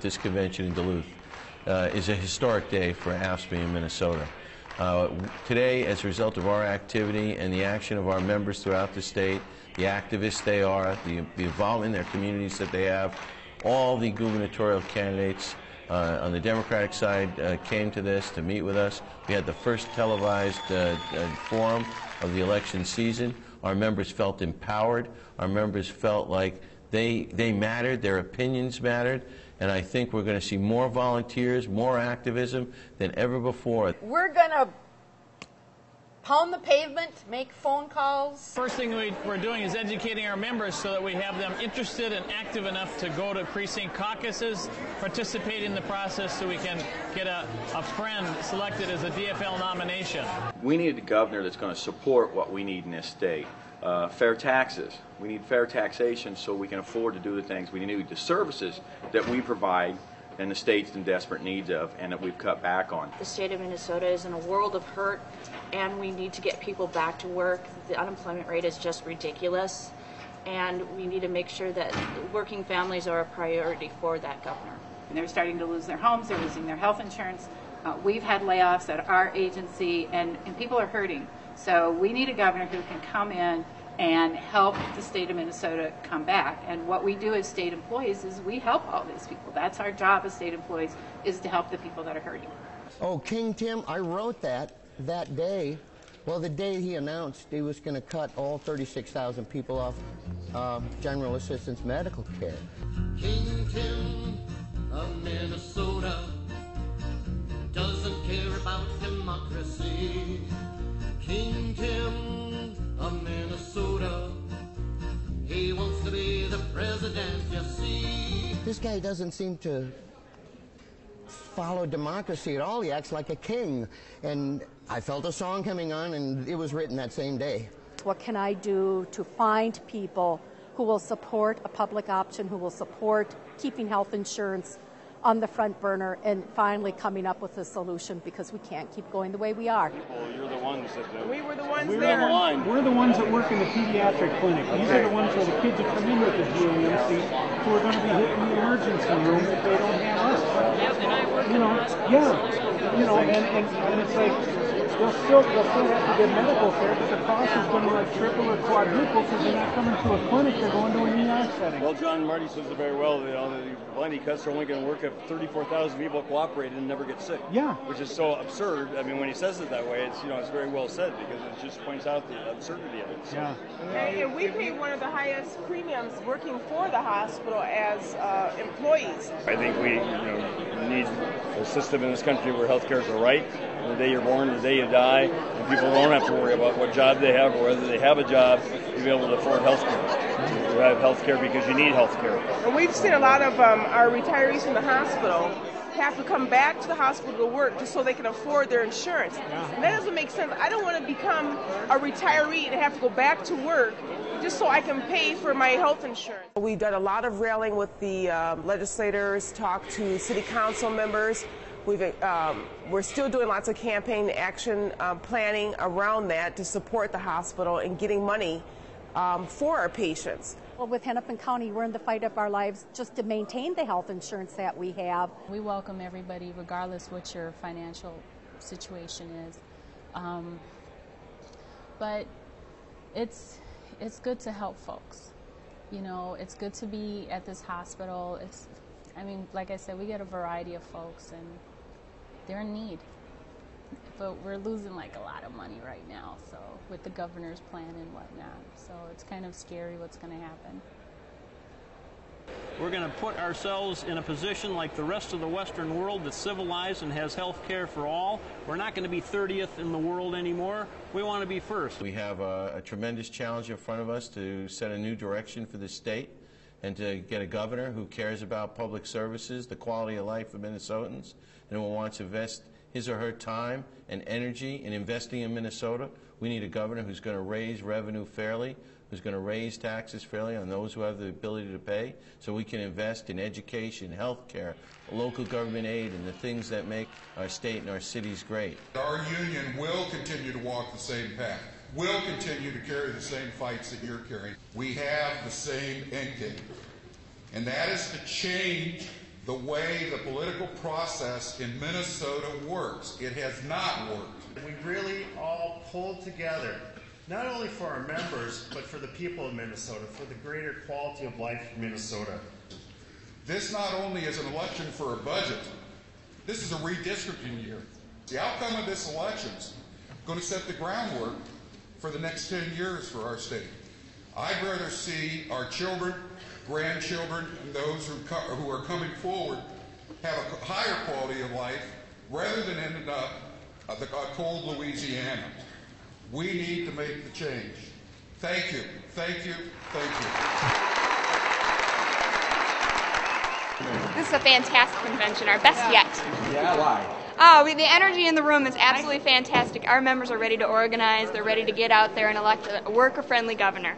this convention in Duluth is a historic day for AFSCME in Minnesota. Today, as a result of our activity and the action of our members throughout the state, the activists they are, the involvement in their communities that they have, all the gubernatorial candidates on the Democratic side came to this to meet with us. We had the first televised forum of the election season. Our members felt empowered. Our members felt like they mattered, their opinions mattered, and I think we're going to see more volunteers, more activism than ever before. We're going to pound the pavement, make phone calls. First thing we're doing is educating our members so that we have them interested and active enough to go to precinct caucuses, participate in the process so we can get a friend selected as a DFL nomination. We need a governor that's going to support what we need in this state. Fair taxes. We need fair taxation so we can afford to do the things we need, the services that we provide and the state's in desperate needs of and that we've cut back on. The state of Minnesota is in a world of hurt and we need to get people back to work. The unemployment rate is just ridiculous and we need to make sure that working families are a priority for that governor. And they're starting to lose their homes, they're losing their health insurance. We've had layoffs at our agency and people are hurting. So we need a governor who can come in and help the state of Minnesota come back. And what we do as state employees is we help all these people. That's our job as state employees, is to help the people that are hurting. Oh, King Tim, I wrote that day. Well, the day he announced he was going to cut all 36,000 people off general assistance medical care. King Tim of Minnesota doesn't care about democracy. King Tim of Minnesota, he wants to be the president, you see. This guy doesn't seem to follow democracy at all. He acts like a king. And I felt a song coming on, and it was written that same day. What can I do to find people who will support a public option, who will support keeping health insurance on the front burner and finally coming up with a solution, because we can't keep going the way we are. Well, you're the ones that we were the ones we there. We're the ones that work in the pediatric clinic. These are the ones where the kids that come in with the GAMC who are going to be hitting the emergency room if they don't have us. Yep, and I work in the hospital. And it's like they'll still have to get medical care, but the cost is going to like triple or quadruple because they're not coming to a clinic, they're going to an ER setting. Well, John Marty says it very well. The blinding cuts are only going to work if 34,000 people cooperate and never get sick. Yeah. Which is so absurd. I mean, when he says it that way, it's it's very well said because it just points out the absurdity of it. So. Yeah. And we pay one of the highest premiums working for the hospital as employees. I think we need a system in this country where health care is a right. The day you're born, the day you die, and people don't have to worry about what job they have or whether they have a job to be able to afford health care. You have health care because you need health care. And we've seen a lot of our retirees from the hospital have to come back to the hospital to work just so they can afford their insurance. Yeah. And that doesn't make sense. I don't want to become a retiree and have to go back to work just so I can pay for my health insurance. We've done a lot of rallying with the legislators, talked to city council members. We're still doing lots of campaign action planning around that to support the hospital and getting money for our patients. Well, with Hennepin County, we're in the fight of our lives just to maintain the health insurance that we have. We welcome everybody, regardless what your financial situation is. But it's good to help folks. It's good to be at this hospital. Like I said, we get a variety of folks, and they're in need. But we're losing a lot of money right now, so with the governor's plan and whatnot. So it's kind of scary what's going to happen. We're going to put ourselves in a position like the rest of the Western world that's civilized and has health care for all. We're not going to be 30th in the world anymore. We want to be first. We have a tremendous challenge in front of us to set a new direction for the state and to get a governor who cares about public services, the quality of life of Minnesotans, and who wants to invest his or her time and energy in investing in Minnesota. We need a governor who's going to raise revenue fairly, who's going to raise taxes fairly on those who have the ability to pay, so we can invest in education, health care, local government aid, and the things that make our state and our cities great. Our union will continue to walk the same path. We'll continue to carry the same fights that you're carrying. We have the same end game, and that is to change the way the political process in Minnesota works. It has not worked. We really all pulled together, not only for our members, but for the people of Minnesota, for the greater quality of life in Minnesota. This not only is an election for a budget, this is a redistricting year. The outcome of this election is going to set the groundwork for the next 10 years for our state. I'd rather see our children, grandchildren, and those who are coming forward have a higher quality of life rather than ending up a cold Louisiana. We need to make the change. Thank you, thank you, thank you. This is a fantastic convention, our best yet. Yeah, why? Oh, the energy in the room is absolutely fantastic. Our members are ready to organize. They're ready to get out there and elect a worker-friendly governor.